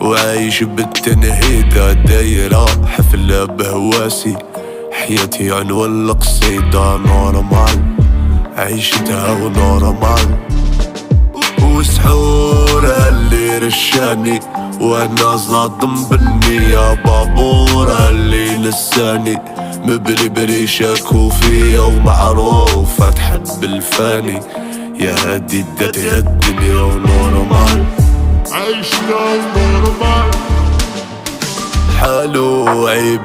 وعايش بالتنهيدة، دايرة حفلة بهواسي، حياتي عنوان القصيدة نورمال، عيشتها ونورمال. وسحورها اللي رشاني وانا صادم بالنية، بابورها اللي نساني مبري بريشة كوفية ومعروفة تحب الفاني. يا هادي داتها الدنيا ونورمال، عيشنا ونورمال. حلو عيب